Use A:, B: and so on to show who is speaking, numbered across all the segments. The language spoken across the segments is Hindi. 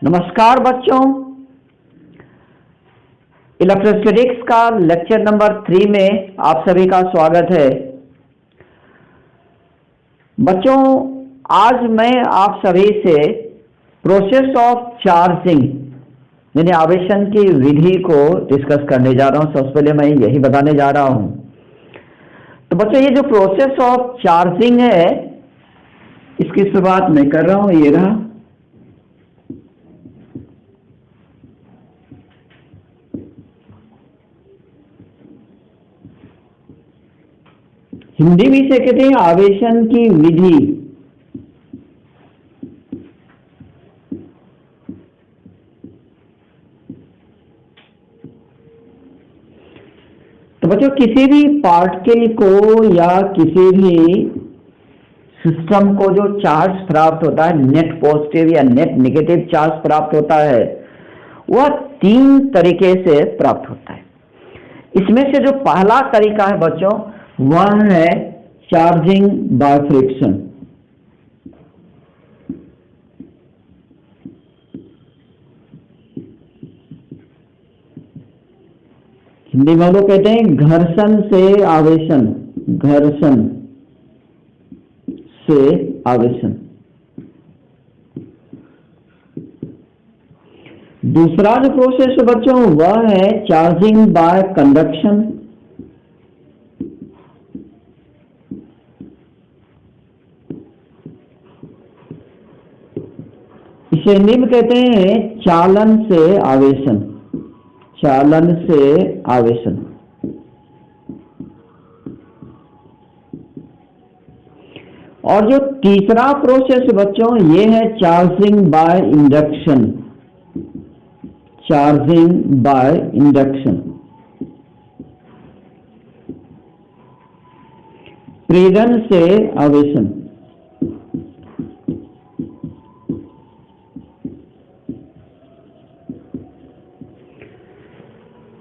A: नमस्कार बच्चों, इलेक्ट्रोस्टैटिक्स का लेक्चर नंबर 3 में आप सभी का स्वागत है। बच्चों, आज मैं आप सभी से प्रोसेस ऑफ चार्जिंग यानी आवेशन की विधि को डिस्कस करने जा रहा हूं। सबसे पहले मैं यही बताने जा रहा हूं। तो बच्चों, ये जो प्रोसेस ऑफ चार्जिंग है, इसकी शुरुआत मैं कर रहा हूं। ये रहा। हिंदी में इसे कहते हैं आवेशन की विधि। तो बच्चों, किसी भी पार्टिकल को या किसी भी सिस्टम को जो चार्ज प्राप्त होता है, नेट पॉजिटिव या नेट नेगेटिव चार्ज प्राप्त होता है, वह 3 तरीके से प्राप्त होता है। इसमें से जो पहला तरीका है बच्चों, वह है चार्जिंग बाय फ्रिक्शन। हिंदी में लोग कहते हैं घर्षण से आवेशन, घर्षण से आवेशन। दूसरा जो प्रोसेस है बच्चों, वह है चार्जिंग बाय कंडक्शन। इसे हिंदी में कहते हैं चालन से आवेशन, चालन से आवेशन। और जो तीसरा प्रोसेस बच्चों, ये है charging by induction, charging by induction. प्रेरण से आवेशन।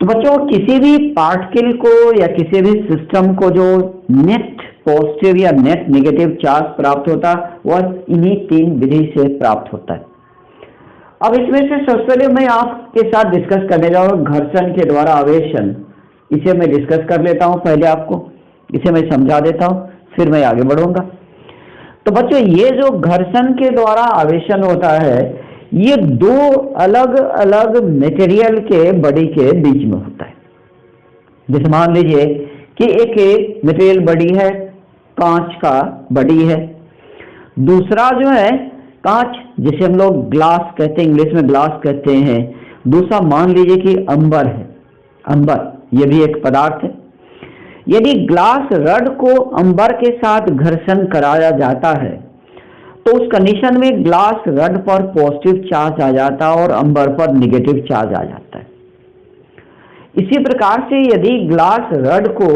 A: तो बच्चों, किसी भी पार्टिकल को या किसी भी सिस्टम को जो नेट पॉजिटिव या नेट नेगेटिव चार्ज प्राप्त होता है, वह इन्हीं 3 विधि से प्राप्त होता है। अब इसमें से सबसे पहले मैं आपके साथ डिस्कस करने जा रहा हूं घर्षण के द्वारा आवेशन। इसे मैं डिस्कस कर लेता हूं। पहले आपको इसे मैं समझा देता हूं, फिर मैं आगे बढ़ूंगा। तो बच्चों, ये जो घर्षण के द्वारा आवेशन होता है, ये 2 अलग अलग मटेरियल के बॉडी के बीच में होता है। जैसे मान लीजिए कि एक मटेरियल बॉडी है, कांच का बॉडी है। दूसरा जो है कांच, जिसे हम लोग ग्लास कहते हैं, इंग्लिश में ग्लास कहते हैं। दूसरा मान लीजिए कि अंबर है, अंबर, ये भी एक पदार्थ है। यदि ग्लास रड को अंबर के साथ घर्षण कराया जाता है, तो उस कंडीशन में ग्लास रड पर पॉजिटिव चार्ज आ जाता है और अंबर पर नेगेटिव चार्ज आ जाता है। इसी प्रकार से यदि ग्लास रड को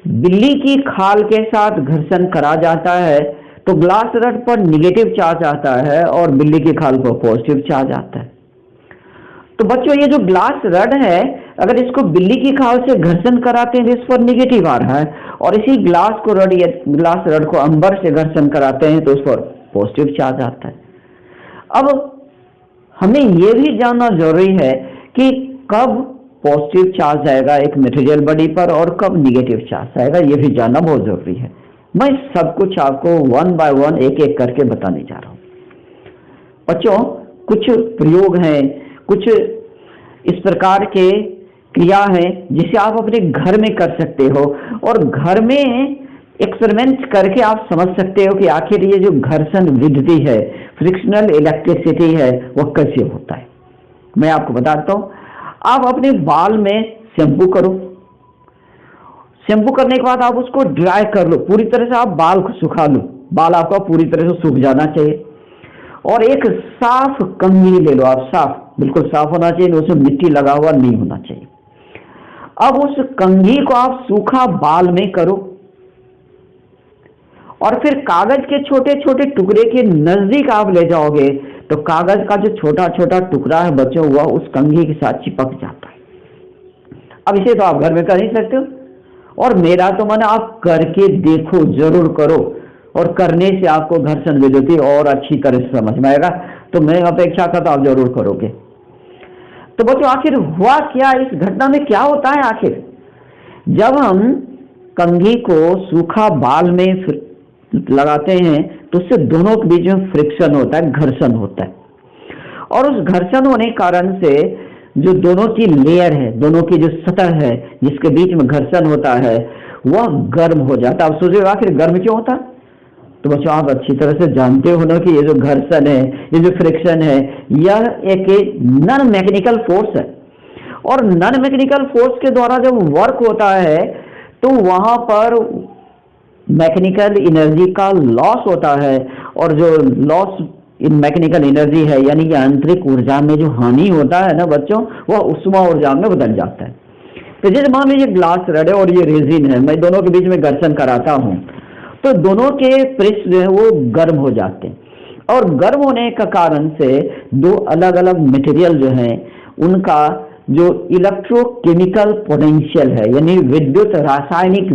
A: बिल्ली की खाल के साथ घर्षण करा जाता है, तो ग्लास रड पर नेगेटिव चार्ज आता है और बिल्ली की खाल पर पॉजिटिव चार्ज आता है। तो बच्चों, ये जो ग्लास रड है, अगर इसको बिल्ली की खाल से घर्षण कराते हैं तो इस पर नेगेटिव आ रहा है, और इसी ग्लास रड को अंबर से घर्षण कराते हैं तो उस पर पॉजिटिव चार्ज आता है। अब हमें यह भी जानना जरूरी है कि कब पॉजिटिव चार्ज आएगा एक मटेरियल बॉडी पर और कब नेगेटिव चार्ज आएगा, यह भी जानना बहुत जरूरी है। मैं सब कुछ आपको 1 बाय 1 एक एक करके बताने जा रहा हूं। बच्चों, कुछ प्रयोग हैं, कुछ इस प्रकार के क्रिया है जिसे आप अपने घर में कर सकते हो, और घर में एक्सपेरिमेंट करके आप समझ सकते हो कि आखिर ये जो घर्षण विधि है, फ्रिक्शनल इलेक्ट्रिसिटी है, वह कैसे होता है। मैं आपको बताता हूं। आप अपने बाल में शैम्पू करो। शैम्पू करने के बाद आप उसको ड्राई कर लो, पूरी तरह से आप बाल को सुखा लो। बाल आपका पूरी तरह से सूख जाना चाहिए, और एक साफ कंघी ले लो। आप साफ, बिल्कुल साफ होना चाहिए, उसमें मिट्टी लगा हुआ नहीं होना चाहिए। अब उस कंघी को आप सूखा बाल में करो, और फिर कागज के छोटे छोटे टुकड़े के नजदीक आप ले जाओगे, तो कागज का जो छोटा छोटा टुकड़ा है बच्चों, वह उस कंघी के साथ चिपक जाता है। अब इसे तो आप घर में कर ही सकते हो, और मेरा तो मन आप करके देखो, जरूर करो, और करने से आपको घर्षण विधि और अच्छी तरह से समझ में आएगा। तो मैं अपेक्षा करता आप जरूर करोगे। तो बच्चों आखिर हुआ क्या, इस घटना में क्या होता है? आखिर जब हम कंघी को सूखा बाल में लगाते हैं तो उससे दोनों के बीच में फ्रिक्शन होता है, घर्षण होता है, और उस घर्षण होने के कारण से जो दोनों की लेयर है, दोनों की जो सतह है जिसके बीच में घर्षण होता है वह गर्म हो जाता है। अब सोचिए आखिर गर्म क्यों होता? तो बच्चों आप अच्छी तरह से जानते हो ना कि ये जो घर्षण है, ये जो फ्रिक्शन है, यह एक नॉन मैकेनिकल फोर्स है, और नॉन मैकेनिकल फोर्स के द्वारा जब वर्क होता है तो वहां पर मैकेनिकल एनर्जी का लॉस होता है, और जो लॉस इन मैकेनिकल एनर्जी है यानी कि आंतरिक ऊर्जा में जो हानि होता है ना बच्चों, वह उष्मा ऊर्जा में बदल जाता है। तो जैसे मान लीजिए ग्लास रड है और ये रेजिन है, मैं दोनों के बीच में घर्षण कराता हूं तो दोनों के पृष्ठ जो है वो गर्म हो जाते हैं, और गर्म होने का कारण से दो अलग अलग मटेरियल जो है उनका जो इलेक्ट्रोकेमिकल पोटेंशियल है यानी विद्युत रासायनिक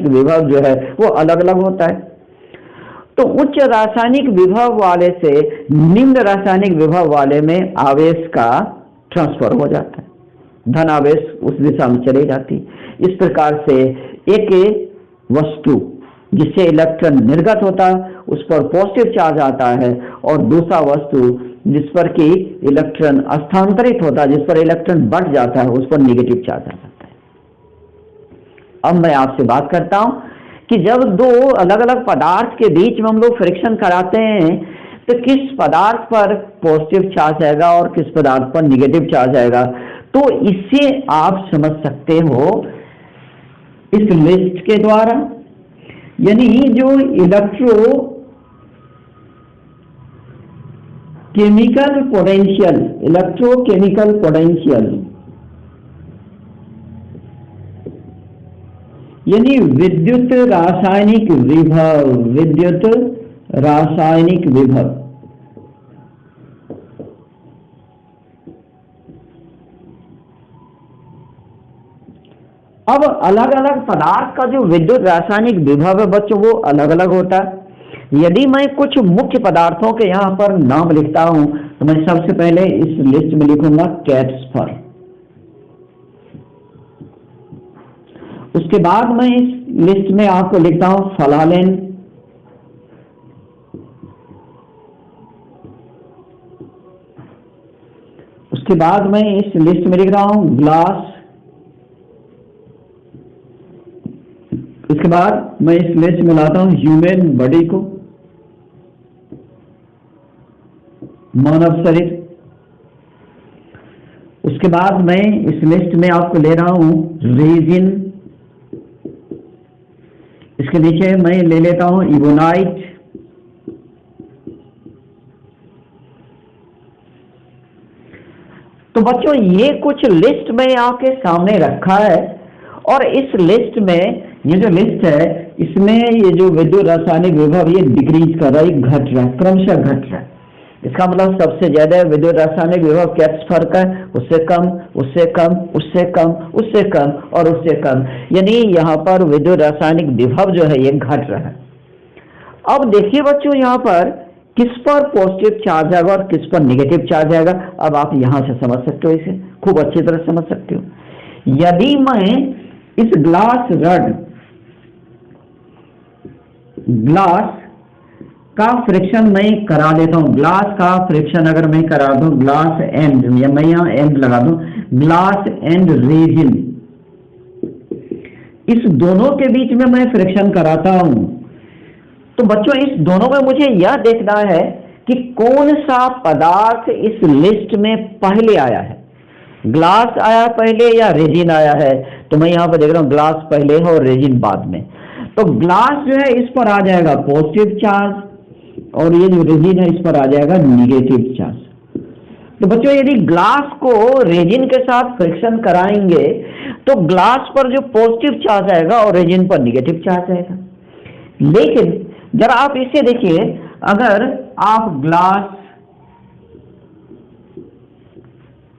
A: विभव जो है वो अलग अलग होता है। तो उच्च रासायनिक विभव वाले से निम्न रासायनिक विभव वाले में आवेश का ट्रांसफर हो जाता है, धन आवेश उस दिशा में चली जाती। इस प्रकार से एक वस्तु जिससे इलेक्ट्रॉन निर्गत होता है उस पर पॉजिटिव चार्ज आता है, और दूसरा वस्तु जिस पर कि इलेक्ट्रॉन स्थानांतरित होता है, जिस पर इलेक्ट्रॉन बढ़ जाता है, उस पर नेगेटिव चार्ज आ जाता है। अब मैं आपसे बात करता हूं कि जब दो अलग अलग पदार्थ के बीच में हम लोग फ्रिक्शन कराते हैं तो किस पदार्थ पर पॉजिटिव चार्ज आएगा और किस पदार्थ पर नेगेटिव चार्ज आएगा। तो इससे आप समझ सकते हो इस लिस्ट के द्वारा, यानी जो इलेक्ट्रोकेमिकल पोटेंशियल यानी विद्युत रासायनिक विभव अब अलग अलग पदार्थ का जो विद्युत रासायनिक विभव है बच्चों वो अलग अलग होता है। यदि मैं कुछ मुख्य पदार्थों के यहाँ पर नाम लिखता हूं तो मैं सबसे पहले इस लिस्ट में लिखूंगा कैल्शियम, उसके बाद मैं इस लिस्ट में आपको लिखता हूं फ्लालेन, उसके बाद मैं इस लिस्ट में लिख रहा हूं ग्लास, उसके बाद मैं इस लिस्ट में लाता हूं ह्यूमन बॉडी को, मानव शरीर, उसके बाद मैं इस लिस्ट में आपको ले रहा हूं रेजिन, इसके नीचे मैं ले लेता हूं इबोनाइट, तो बच्चों ये कुछ लिस्ट में आपके सामने रखा है, और इस लिस्ट में ये जो लिस्ट है इसमें ये जो विद्युत रासायनिक विभव ये डिक्रीज कर रहा है, घट रहा है, क्रमशः घट रहा है। इसका मतलब सबसे ज्यादा विद्युत रासायनिक विभव क्या फर्क है, उससे कम, उससे कम, उससे कम, उससे कम और उससे कम, यानी यहाँ पर विद्युत रासायनिक विभव जो है ये घट रहा है। अब देखिए बच्चों यहाँ पर किस पर पॉजिटिव चार्ज आएगा और किस पर नेगेटिव चार्ज आएगा। अब आप यहां से समझ सकते हो, इसे खूब अच्छी तरह समझ सकते हो। यदि मैं इस ग्लास का फ्रिक्शन मैं करा देता हूं, ग्लास का फ्रिक्शन अगर मैं करा दूं, ग्लास एंड, या मैं यहां एंड लगा दूं, ग्लास एंड रेजिन, इस दोनों के बीच में मैं फ्रिक्शन कराता हूं, तो बच्चों इस दोनों में मुझे यह देखना है कि कौन सा पदार्थ इस लिस्ट में पहले आया है, ग्लास आया पहले या रेजिन आया है। तो मैं यहां पर देख रहा हूं ग्लास पहले है और रेजिन बाद में, तो ग्लास जो है इस पर आ जाएगा पॉजिटिव चार्ज, और ये जो रेजिन है इस पर आ जाएगा निगेटिव चार्ज। तो बच्चों यदि ग्लास को रेजिन के साथ फ्रिक्शन कराएंगे तो ग्लास पर जो पॉजिटिव चार्ज आएगा और रेजिन पर निगेटिव चार्ज आएगा। लेकिन जरा आप इसे देखिए, अगर आप ग्लास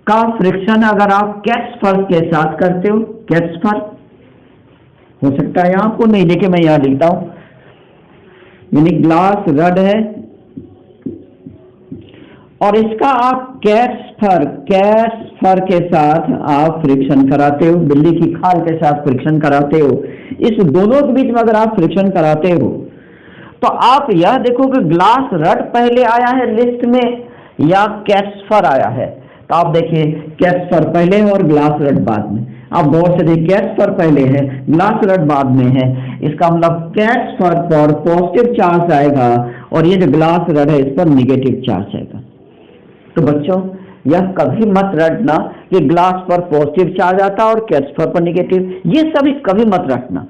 A: का फ्रिक्शन अगर आप कैल्शियम के साथ करते हो, कैल्शियम हो सकता है आपको नहीं, लेकिन मैं यहां लिखता हूं, यानी ग्लास रड है और इसका आप कैट्स फर के साथ आप फ्रिक्शन कराते हो, बिल्ली की खाल के साथ फ्रिक्शन कराते हो। इस दोनों के बीच में अगर आप फ्रिक्शन कराते हो तो आप यह देखो कि ग्लास रड पहले आया है लिस्ट में या कैट्स फर आया है। तो आप देखिए कैट्स फर पहले है और ग्लास रड बाद में। आप गौर से देखिए कैट्स फर पहले है, ग्लास रड बाद में है। इसका मतलब कैट्स फर पर पॉजिटिव चार्ज आएगा और ये जो ग्लास रड है इस पर निगेटिव चार्ज आएगा। तो बच्चों यह कभी मत रटना कि ग्लास पर पॉजिटिव चार्ज आता है और कैट्स फर पर निगेटिव, ये सभी कभी मत रखना।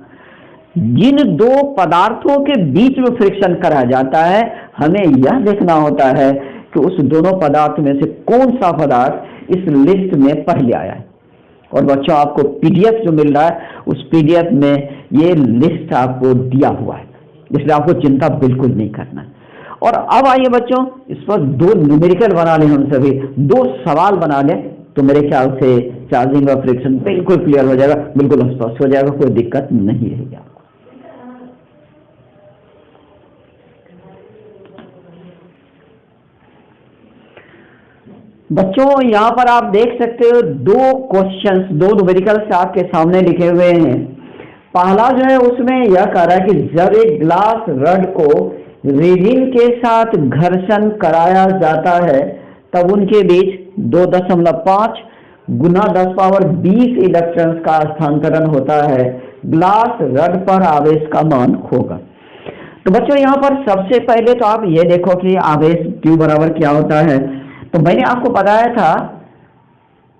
A: जिन दो पदार्थों के बीच में फ्रिक्शन करा जाता है हमें यह देखना होता है कि उस दोनों पदार्थ में से कौन सा पदार्थ इस लिस्ट में पहले आया है। और बच्चों आपको पीडीएफ जो मिल रहा है उस पीडीएफ में ये लिस्ट आपको दिया हुआ है, इसलिए आपको चिंता बिल्कुल नहीं करना। और अब आइए बच्चों इस पर दो न्यूमेरिकल बना लें, हम सभी दो सवाल बना लें तो मेरे ख्याल से चार्जिंग और फ्रिक्शन बिल्कुल क्लियर हो जाएगा, बिल्कुल स्पष्ट हो जाएगा, कोई दिक्कत नहीं रहेगी आपको। बच्चों यहाँ पर आप देख सकते हो दो क्वेश्चंस, दो न्यूमेरिकल्स आपके सामने लिखे हुए हैं। पहला जो है उसमें यह कह रहा है कि जब एक ग्लास रड को रेजिन के साथ घर्षण कराया जाता है तब उनके बीच 2.5 गुना 10⁻20 इलेक्ट्रॉन्स का स्थानांतरण होता है। ग्लास रड पर आवेश का मान होगा। तो बच्चों यहाँ पर सबसे पहले तो आप ये देखो कि आवेश Q बराबर क्या होता है। तो मैंने आपको बताया था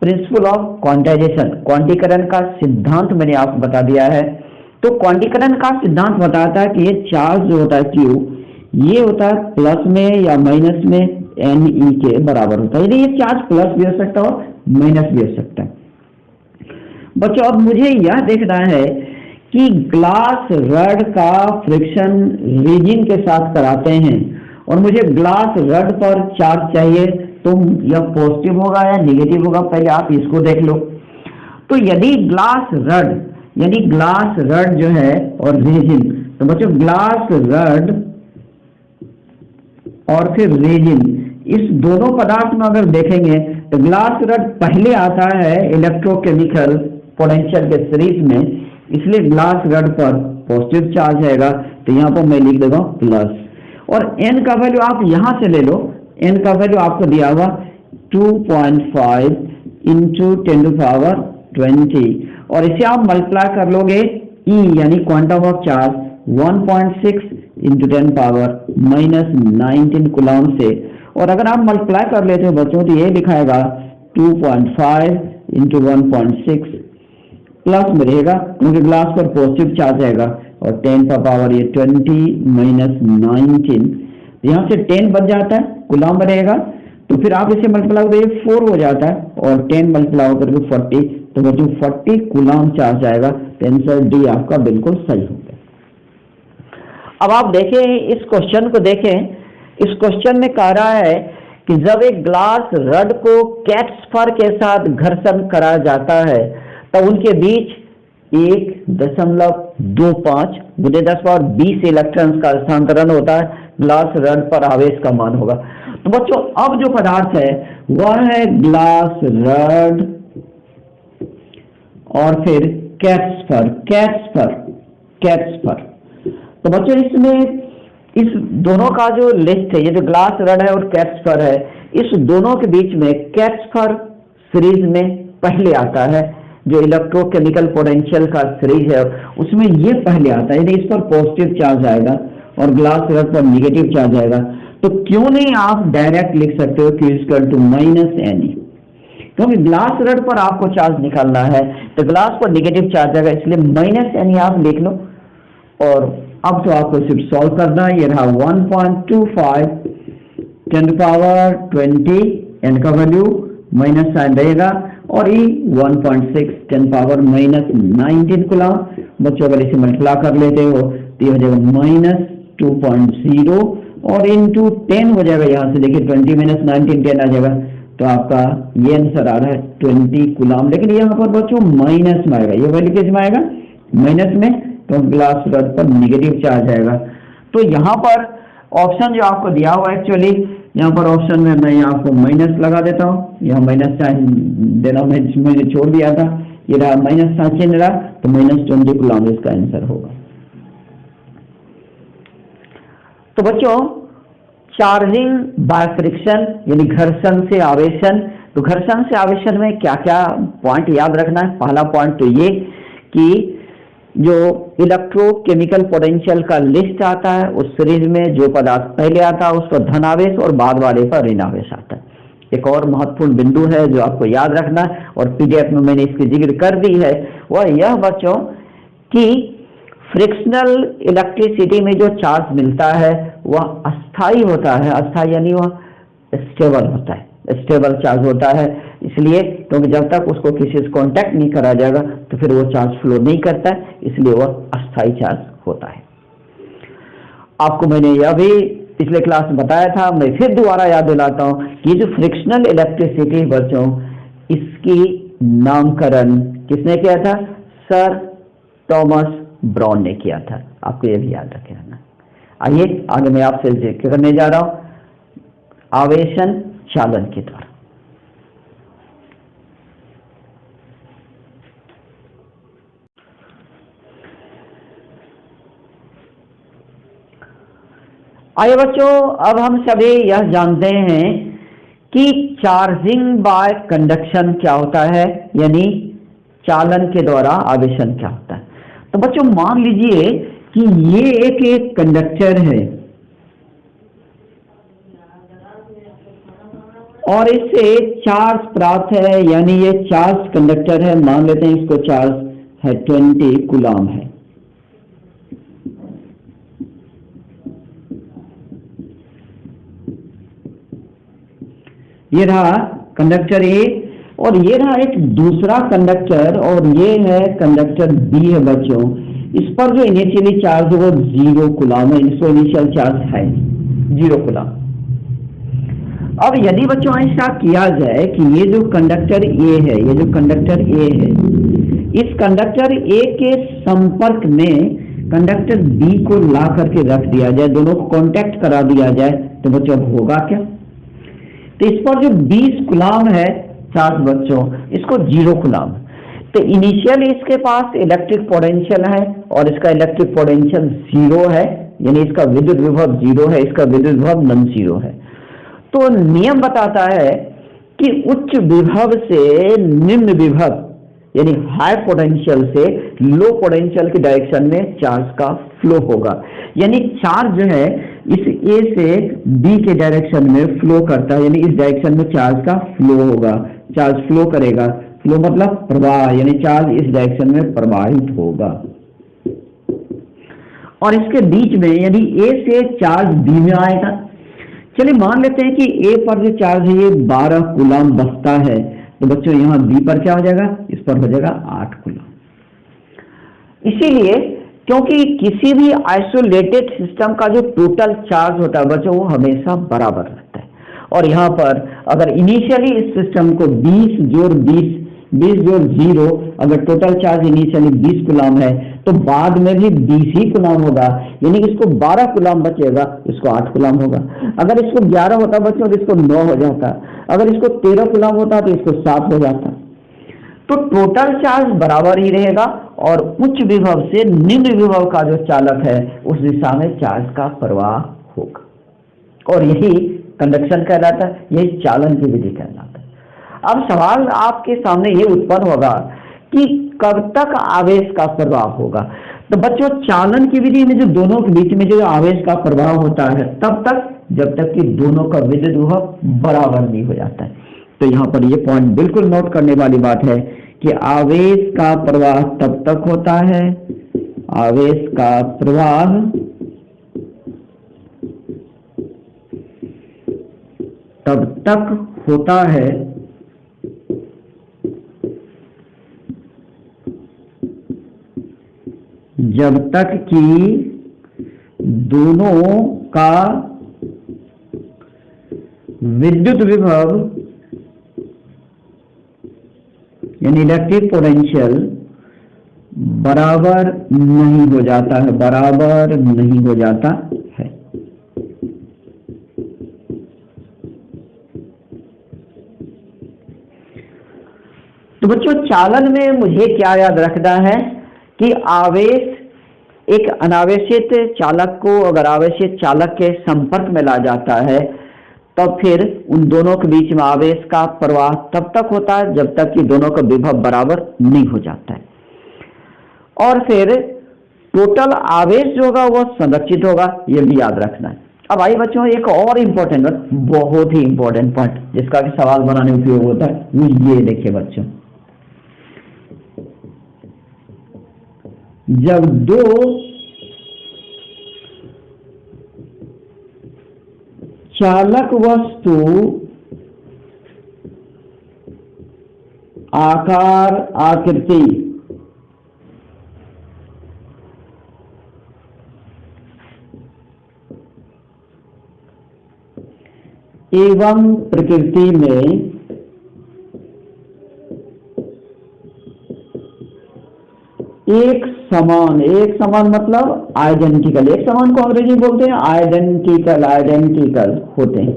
A: प्रिंसिपल ऑफ क्वांटाइजेशन, क्वांटीकरण का सिद्धांत मैंने आपको बता दिया है। तो क्वांटीकरण का सिद्धांत बताता है कि ये चार्ज जो होता है Q ये होता है प्लस में या माइनस में Ne के बराबर होता है। ये चार्ज प्लस भी हो सकता है और माइनस भी हो सकता है। बच्चों अब मुझे यह देखना है कि ग्लास रड का फ्रिक्शन रेजिन के साथ कराते हैं और मुझे ग्लास रड पर चार्ज चाहिए, तो यह पॉजिटिव होगा या नेगेटिव होगा, पहले आप इसको देख लो। तो यदि ग्लास रड यानी ग्लास रड जो है और रेजिन, तो बच्चों ग्लास रड और फिर रेजिन इस दोनों पदार्थ में अगर देखेंगे तो ग्लास रड पहले आता है इलेक्ट्रोकेमिकल पोटेंशियल के सीरीज में, इसलिए ग्लास रड पर पॉजिटिव चार्ज आएगा। तो यहाँ पर मैं लिख देगा प्लस, और n का वैल्यू आप यहां से ले लो। n का वैल्यू आपको दिया हुआ 2.5 इंटू 10⁻20 और इसे आप मल्टीप्लाई कर लोगे E यानी quantum of charge 1.6 into 10⁻19 coulomb से। और अगर आप मल्टीप्लाई कर लेते हो बच्चों तो ये दिखाएगा 2.5 इंटू 1.6 प्लस में रहेगा क्योंकि ग्लास पर पॉजिटिव चार्ज आएगा और 10 का पावर ये 20-19, यहाँ से 10 बच जाता है, कूलम रहेगा। तो फिर आप इसे मल्टीप्लाई करिए 4 हो जाता है और 10 मल्टीप्लाई करके 40, तो बच्चों 40 कूलम चार्ज आएगा। तो आंसर डी आपका बिल्कुल सही होगा। अब आप देखें इस क्वेश्चन को देखें, इस क्वेश्चन में कह रहा है कि जब एक ग्लास रड को कैट्स फर के साथ घर्षण कराया जाता है तब उनके बीच 1.25 गुणे 10⁻20 इलेक्ट्रॉन्स का स्थानांतरण होता है। ग्लास रड पर आवेश का मान होगा। तो बच्चों अब जो पदार्थ है वह है ग्लास रड और फिर कैट्स फर। तो बच्चों इसमें इस दोनों का जो लिस्ट है, ये जो ग्लास रड है और कैट्स फर है, इस दोनों के बीच में कैट्स फर सीरीज में पहले आता है। जो इलेक्ट्रोकेमिकल पोटेंशियल का सीरीज है उसमें ये पहले आता है, यदि इस पर पॉजिटिव चार्ज आएगा और ग्लास रड पर नेगेटिव चार्ज आएगा तो क्यों नहीं आप डायरेक्ट लिख सकते हो Q = -Ne, क्योंकि ग्लास रड पर आपको चार्ज निकालना है तो ग्लास पर नेगेटिव चार्ज आएगा, इसलिए -Ne आप लिख लो। और अब तो आपको सिर्फ सॉल्व करना है। ये रहा 1.25 10⁻20, n का वैल्यू माइनस साइन रहेगा और E 1.6 10⁻19 कूलम। बच्चों अगर इसे मल्टीप्लाई कर लेते हो तो ये हो जाएगा -2.0 और इंटू 10 हो जाएगा। यहाँ से देखिए 20 - 19 10 आ जाएगा, तो आपका ये आंसर आ रहा है 20 कूलम। लेकिन यहाँ पर बच्चों माइनस में आएगा, ये वैल्यू किस में आएगा? माइनस में, तो ग्लास रड पर नेगेटिव चार्ज आएगा। तो यहाँ पर ऑप्शन जो आपको दिया हुआ एक्चुअली यहाँ पर ऑप्शन में मैं आपको माइनस लगा देता हूँ, यहाँ माइनस साइन देना मैंने छोड़ दिया था, ये रहा माइनस साइन चिन्ह रहा, तो -20 कूलम्ब इसका आंसर होगा। तो बच्चों चार्जिंग बाय फ्रिक्शन यानी घर्षण से आवेशन, तो घर्षण से आवेशन में क्या क्या पॉइंट याद रखना है। पहला पॉइंट तो ये कि जो इलेक्ट्रोकेमिकल पोटेंशियल का लिस्ट आता है उस सीरीज में जो पदार्थ पहले आता है उस पर धन आवेश और बाद वाले पर ऋण आवेश आता है। एक और महत्वपूर्ण बिंदु है जो आपको याद रखना है और पीडीएफ में मैंने इसकी जिक्र कर दी है, वह यह बच्चों कि फ्रिक्शनल इलेक्ट्रिसिटी में जो चार्ज मिलता है वह अस्थाई होता है। अस्थाई यानी वह स्टेबल होता है, स्टेबल चार्ज होता है, इसलिए क्योंकि जब तक उसको किसी से कांटेक्ट नहीं करा जाएगा तो फिर वो चार्ज फ्लो नहीं करता है, इसलिए वह अस्थाई चार्ज होता है। आपको मैंने यह भी पिछले क्लास में बताया था, मैं फिर दोबारा याद दिलाता हूं कि जो फ्रिक्शनल इलेक्ट्रिसिटी बच्चों, इसकी नामकरण किसने किया था? सर थॉमस ब्राउन ने किया था। आपको यह भी याद रखे रहना। आइए आगे मैं आपसे जिक्र करने जा रहा हूं आवेशन चालन के द्वारा। आइए बच्चों, अब हम सभी यह जानते हैं कि चार्जिंग बाय कंडक्शन क्या होता है, यानी चालन के द्वारा आवेशन क्या होता है। तो बच्चों मान लीजिए कि ये एक कंडक्टर है और इससे चार्ज प्राप्त है, यानी ये चार्ज कंडक्टर है, मान लेते हैं इसको चार्ज है 20 कूलम्ब है। ये रहा कंडक्टर ए और ये रहा एक दूसरा कंडक्टर और ये है कंडक्टर बी है बच्चों। इस पर जो इनिशियली चार्ज है वो 0 कूलम्ब है, इसको इनिशियल चार्ज है 0 कूलम्ब। अब यदि बच्चों ऐसा किया जाए कि ये जो कंडक्टर ए है, ये जो कंडक्टर ए है, इस कंडक्टर ए के संपर्क में कंडक्टर बी को ला करके रख दिया जाए, दोनों को कांटेक्ट करा दिया जाए, तो बच्चों होगा क्या? तो इस पर जो 20 कूलम्ब है चार्ज बच्चों, इसको 0 कूलम्ब। तो इनिशियल इसके पास इलेक्ट्रिक पोटेंशियल है और इसका इलेक्ट्रिक पोटेंशियल 0 है, यानी इसका विद्युत विभव 0 है, इसका विद्युत विभव नॉन 0 है। तो नियम बताता है कि उच्च विभव से निम्न विभव यानी हाई पोटेंशियल से लो पोटेंशियल की डायरेक्शन में चार्ज का फ्लो होगा। यानी चार्ज जो है इस ए से बी के डायरेक्शन में फ्लो करता है, यानी इस डायरेक्शन में चार्ज का फ्लो होगा, चार्ज फ्लो करेगा। फ्लो मतलब प्रवाह, यानी चार्ज इस डायरेक्शन में प्रवाहित होगा। और इसके बीच में यानी ए से चार्ज बी में आएगा। चलिए मान लेते हैं कि ए पर जो चार्ज है ये 12 कूलम्ब बसता है, तो बच्चों यहाँ बी पर क्या हो जाएगा? इस पर हो जाएगा 8 कूलम्ब। इसीलिए क्योंकि किसी भी आइसोलेटेड सिस्टम का जो टोटल चार्ज होता है बच्चों वो हमेशा बराबर रहता है। और यहाँ पर अगर इनिशियली इस सिस्टम को 20 जोड़ 0 अगर टोटल चार्ज इनिशियली 20 कूलम्ब है तो बाद में भी 20 ही कूलम्ब होगा, यानी इसको 12 कूलम्ब बचेगा, इसको 8 कूलम्ब होगा। अगर इसको 11 होता बच्चों तो इसको 9 हो जाता, अगर इसको 13 कूलम्ब होता तो इसको 7 हो जाता। तो टोटल चार्ज बराबर ही रहेगा और उच्च विभव से निम्न विभव का जो चालक है उस दिशा में चार्ज का प्रवाह होगा और यही कंडक्शन कहलाता है, यही चालन की विधि कहलाता है। अब सवाल आपके सामने ये उत्पन्न होगा कि कब तक आवेश का प्रवाह होगा। तो बच्चों चालन की विधि में जो दोनों के बीच में जो आवेश का प्रवाह होता है तब तक जब तक कि दोनों का विद्युत विभव बराबर नहीं हो जाता है। तो यहाँ पर ये पॉइंट बिल्कुल नोट करने वाली बात है कि आवेश का प्रवाह तब तक होता है, आवेश का प्रवाह तब तक होता है जब तक कि दोनों का विद्युत विभव यानी इलेक्ट्रिक पोटेंशियल बराबर नहीं हो जाता है, बराबर नहीं हो जाता है। तो बच्चों चालन में मुझे क्या याद रखना है कि आवेश एक अनावेशित चालक को अगर आवेशित चालक के संपर्क में ला जाता है तब फिर उन दोनों के बीच में आवेश का प्रवाह तब तक होता है जब तक कि दोनों का विभव बराबर नहीं हो जाता है, और फिर टोटल आवेश जो होगा वो संरक्षित होगा, ये भी याद रखना है। अब आइए बच्चों एक और इम्पोर्टेंट बहुत ही इम्पोर्टेंट पॉइंट जिसका कि सवाल बनाने में उपयोग होता है वो ये देखिए बच्चों, जब दो चालक वस्तु आकार आकृति एवं प्रकृति में एक समान मतलब आइडेंटिकल, एक समान को अंग्रेजी में बोलते हैं आइडेंटिकल होते हैं।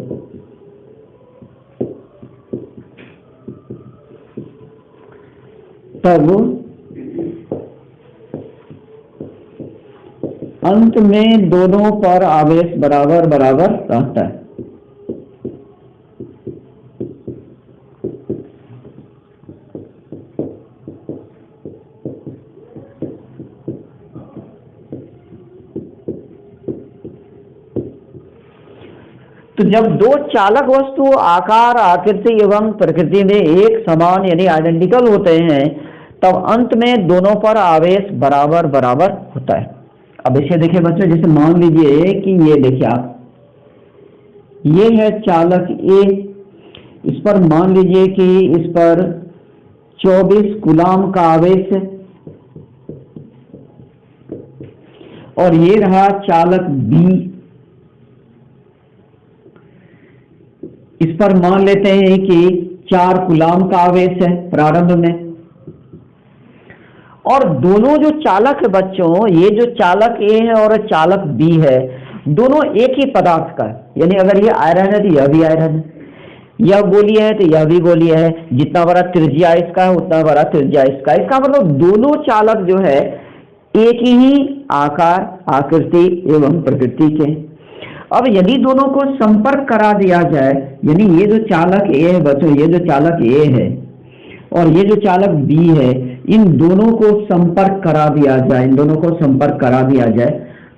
A: तब अंत में दोनों पर आवेश बराबर बराबर रहता है। तो जब दो चालक वस्तु आकार आकृति एवं प्रकृति में एक समान यानी आइडेंटिकल होते हैं तब अंत में दोनों पर आवेश बराबर बराबर होता है। अब इसे देखिए बच्चों, जैसे मान लीजिए कि ये देखिए आप, ये है चालक ए, इस पर मान लीजिए कि इस पर 24 कूलाम का आवेश है, और ये रहा चालक बी, इस पर मान लेते हैं कि 4 कूलाम का आवेश है प्रारंभ में, और दोनों जो चालक है बच्चों, ये जो चालक ए है और चालक बी है, दोनों एक ही पदार्थ का है, यानी अगर ये आयरन है तो यह भी आयरन है, यह गोलीय है तो यह भी गोलीय है, जितना बड़ा त्रिज्या इसका है उतना बड़ा त्रिज्या इसका। इसका मतलब दोनों चालक जो है एक ही आकार आकृति एवं प्रकृति के। अब यदि दोनों को संपर्क करा दिया जाए, यानी ये जो चालक ए है बच्चों, ये जो चालक ए है और ये जो चालक बी है, इन दोनों को संपर्क करा दिया जाए, इन दोनों को संपर्क करा दिया जाए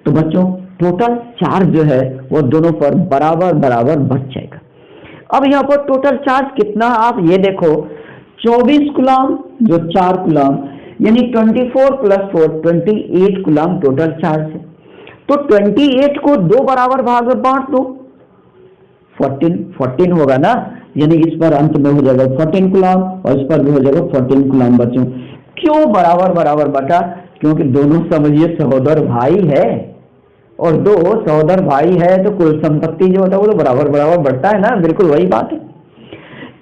A: तो बच्चों टोटल चार्ज जो है वो दोनों पर बराबर बराबर बच जाएगा। अब यहाँ पर टोटल चार्ज कितना, आप ये देखो 24 कूलाम जो 4 कूलाम यानी 24 + 4 28 कूलाम टोटल चार्ज है। तो 28 को 2 बराबर भाग में बांट दो, 14 होगा ना, यानी इस पर अंत में हो जाएगा 14 कूलाम और इस पर भी हो जाएगा 14 कूलाम बच्चों। क्यों बराबर बराबर बटा? क्योंकि दोनों समझिए सहोदर भाई है, और दो सहोदर भाई है तो कुल संपत्ति जो होता है वो तो बराबर बराबर बढ़ता है ना, बिल्कुल वही बात है।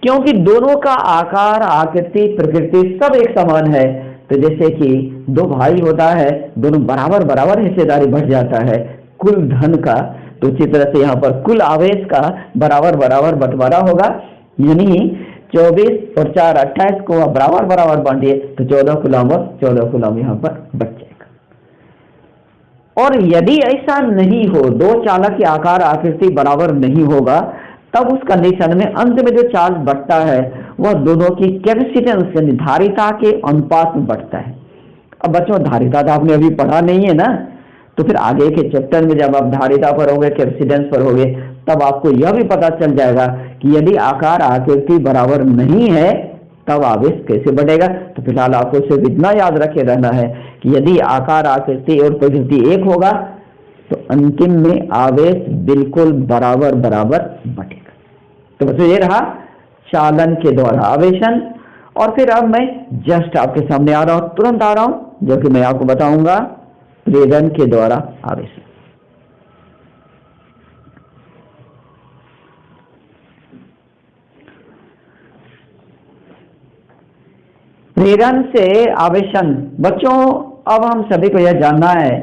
A: क्योंकि दोनों का आकार आकृति प्रकृति सब एक समान है, तो जैसे कि 2 भाई होता है, दोनों बराबर बराबर हिस्सेदारी बढ़ जाता है कुल धन का, तो उसी तरह से यहाँ पर कुल आवेश का बराबर बराबर बंटवारा होगा, यानी 24 और 4 28 को बराबर बराबर बांटिए तो 14 कूलाम और 14 कूलाम यहाँ पर बच जाएगा। और यदि ऐसा नहीं हो, 2 चालक की आकार आकृति बराबर नहीं होगा, तब उस कंडीशन में अंत में जो चार्ज बढ़ता है वह दोनों की कैपेसिटेंस यानी धारिता के अनुपात में बढ़ता है। अब बच्चों धारिता तो आपने अभी पढ़ा नहीं है ना, तो फिर आगे के चैप्टर में जब आप धारिता पर होंगे, कैपेसिटेंस पर होंगे, तब आपको यह भी पता चल जाएगा कि यदि आकार आकृति बराबर नहीं है तब आवेश कैसे बढ़ेगा। तो फिलहाल आपको सिर्फ इतना याद रखे रहना है कि यदि आकार आकृति और प्रकृति एक होगा तो अंतिम में आवेश बिल्कुल बराबर बराबर बढ़ेगा। तो बच्चों ये रहा चालन के द्वारा आवेशन, और फिर अब मैं जस्ट आपके सामने आ रहा हूं, तुरंत आ रहा हूं, जो कि मैं आपको बताऊंगा प्रेरण के द्वारा आवेशन। प्रेरण से आवेशन बच्चों, अब हम सभी को यह जानना है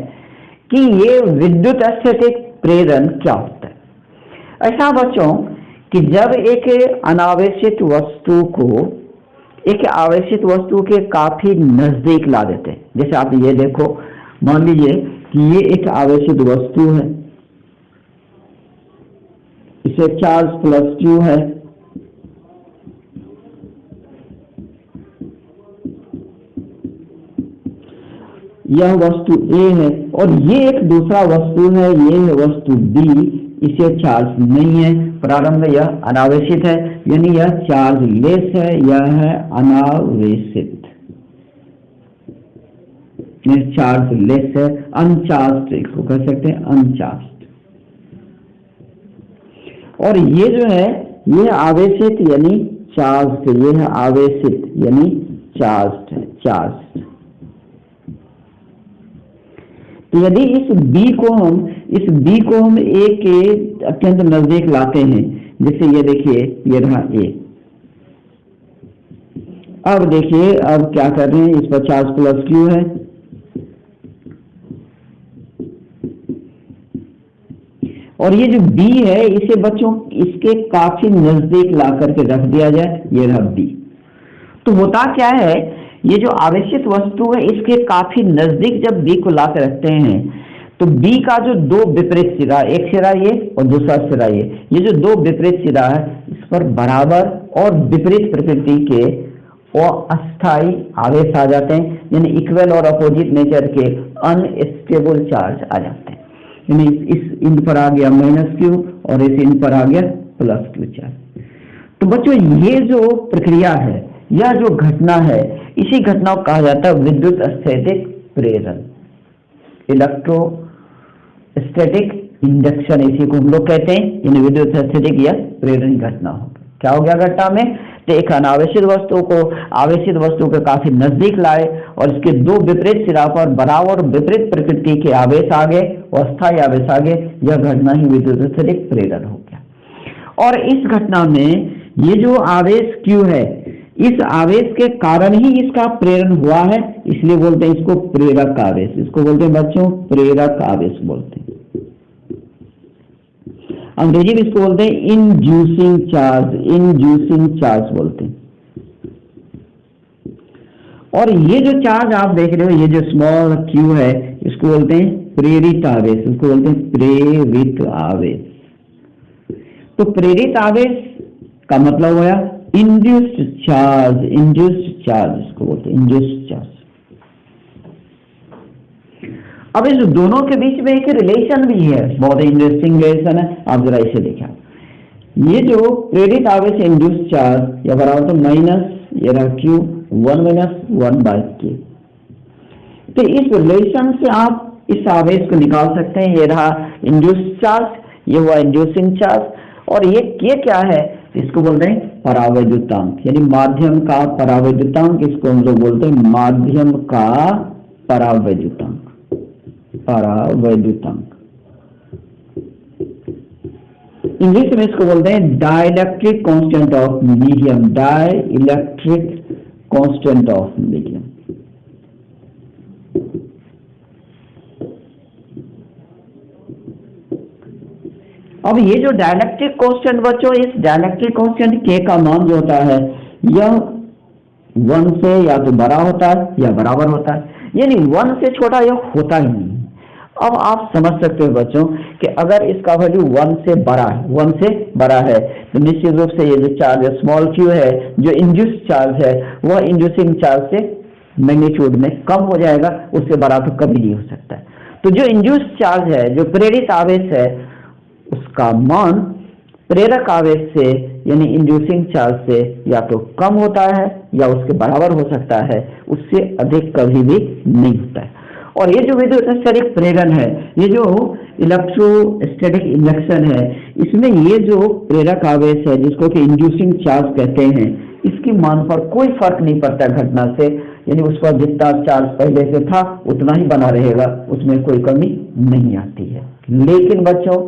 A: कि ये विद्युत स्थैतिक प्रेरण क्या होता है। ऐसा बच्चों कि जब एक अनावेशित वस्तु को एक आवेशित वस्तु के काफी नजदीक ला देते हैं। जैसे आप ये देखो, मान लीजिए कि ये एक आवेशित वस्तु है, इसे चार्ज प्लस क्यू है, यह वस्तु ए है, और ये एक दूसरा वस्तु है, ये है वस्तु बी, इसे चार्ज नहीं है, प्रारंभ में यह अनावेशित है, यानी यह चार्ज लेस है, यह है अनावेशित, चार्ज लेस है, अनचार्ज इसको कह सकते हैं, अनचार्ज। और ये जो है ये आवेशित यानी चार्ज, ये है आवेशित यानी चार्ज है, चार्ज। तो यदि इस B को हम A के अत्यंत नजदीक लाते हैं, जैसे ये देखिए ये रहा A, अब देखिए अब क्या कर रहे हैं, इस पर चार्ज प्लस क्यू है, और ये जो B है इसे बच्चों इसके काफी नजदीक ला करके रख दिया जाए, ये रहा B। तो होता क्या है, ये जो आवेशित वस्तु है इसके काफी नजदीक जब B को ला कर रखते हैं तो B का जो दो विपरीत सिरा, एक सिरा ये और दूसरा सिरा ये जो दो विपरीत सिरा है इस पर बराबर और विपरीत प्रकृति के और अस्थायी आवेश आ जाते हैं, यानी इक्वल और अपोजिट नेचर के अनस्टेबल चार्ज आ जाते हैं। यानी इस इन पर आ गया माइनस क्यू और इस इन पर आ गया प्लस क्यू चार्ज। तो बच्चों ये जो प्रक्रिया है या जो घटना है, इसी घटना को कहा जाता है विद्युत स्थैतिक प्रेरण, इलेक्ट्रोस्टैटिक इंडक्शन, इसी को हम लोग कहते हैं। यानी विद्युत स्थैतिक या प्रेरण घटना हो। क्या हो गया घटना में, तो एक अनावेशित वस्तु को आवेशित वस्तु के काफी नजदीक लाए और इसके दो विपरीत सिरा पर बराबर विपरीत प्रकृति के आवेश आ गए और अस्थायी आवेश आ गए, यह घटना ही विद्युत स्थैतिक प्रेरण हो गया। और इस घटना में ये जो आवेश Q है, इस आवेश के कारण ही इसका प्रेरण हुआ है, इसलिए बोलते हैं इसको प्रेरक आवेश, इसको बोलते हैं बच्चों प्रेरक आवेश बोलते हैं। अंग्रेजी में इसको बोलते हैं इंड्यूसिंग चार्ज, इंड्यूसिंग चार्ज बोलते हैं। और ये जो चार्ज आप देख रहे हो, ये जो स्मॉल q है, इसको बोलते हैं प्रेरित आवेश, इसको बोलते हैं प्रेरित आवेश। तो प्रेरित आवेश का मतलब होया इंड्यूस्ड चार्ज, इंड्यूस्ड चार्ज इसको बोलते हैं इंड्यूस्ड चार्ज। अब इस दोनों के बीच में एक रिलेशन भी है, बहुत इंटरेस्टिंग रिलेशन है, आप जरा इसे देखा। ये जो प्रेरित आवेश इंड्यूस्ड चार्ज या बराबर तो माइनस ये रहा Q 1 माइनस 1/K। तो इस रिलेशन से आप इस आवेश को निकाल सकते हैं। ये रहा इंड्यूस्ड चार्ज, ये हुआ इंड्यूसिंग चार्ज, और ये K क्या है, इसको बोलते हैं परावैद्युतांक, यानी माध्यम का परावैद्युतांक, इसको हम लोग बोलते हैं माध्यम का परावैद्युतांक, परावैद्युतांक। इंग्लिश में इसको बोलते हैं dielectric constant of medium, dielectric constant of medium. अब ये जो डाइलेक्ट्रिक कांस्टेंट बच्चों, इस डाइलेक्ट्रिक कांस्टेंट K का मान जो होता है यह 1 से या तो बड़ा होता है या बराबर होता है, यानी 1 से छोटा यह होता ही नहीं। अब आप समझ सकते हो बच्चों कि अगर इसका वैल्यू 1 से बड़ा है, 1 से बड़ा है, तो निश्चित रूप से ये जो चार्ज है स्मॉल q है, जो इंड्यूस्ड चार्ज है, वह इंड्यूसिंग चार्ज से मैग्नीट्यूड में कम हो जाएगा, उससे बड़ा तो कभी नहीं हो सकता है। तो जो इंड्यूस्ड चार्ज है, जो प्रेरित आवेश है, उसका मान प्रेरक आवेश से यानी इंड्यूसिंग चार्ज से या तो कम होता है या उसके बराबर हो सकता है, उससे अधिक कभी भी नहीं होता है। और ये जो विद्युत स्थैतिक प्रेरण है, ये जो इलेक्ट्रोस्टैटिक इंडक्शन है, इसमें ये जो प्रेरक आवेश है जिसको कि इंड्यूसिंग चार्ज कहते हैं, इसकी मान पर कोई फर्क नहीं पड़ता घटना से, यानी उस पर जितना चार्ज पहले से था उतना ही बना रहेगा, उसमें कोई कमी नहीं आती है। लेकिन बच्चों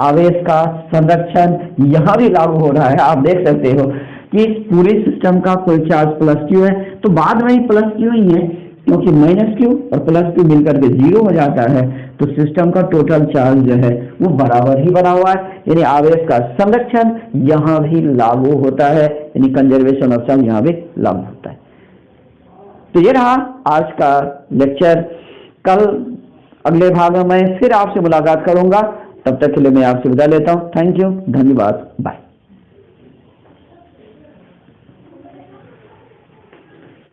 A: आवेश का संरक्षण यहाँ भी लागू हो रहा है। आप देख सकते हो कि इस पूरे सिस्टम का कुल चार्ज प्लस Q है, तो बाद में ही प्लस Q ही है, क्योंकि -q और +q मिलकर के 0 हो जाता है, तो सिस्टम का टोटल चार्ज जो है वो बराबर ही बना हुआ है, यानी आवेश का संरक्षण यहाँ भी लागू होता है, यानी कंजर्वेशन ऑफ चार्ज यहाँ भी लागू होता है। तो ये रहा आज का लेक्चर। कल अगले भाग में मैं फिर आपसे मुलाकात करूंगा, तब तक के लिए मैं आपसे विदा लेता हूँ। थैंक यू, धन्यवाद, बाय।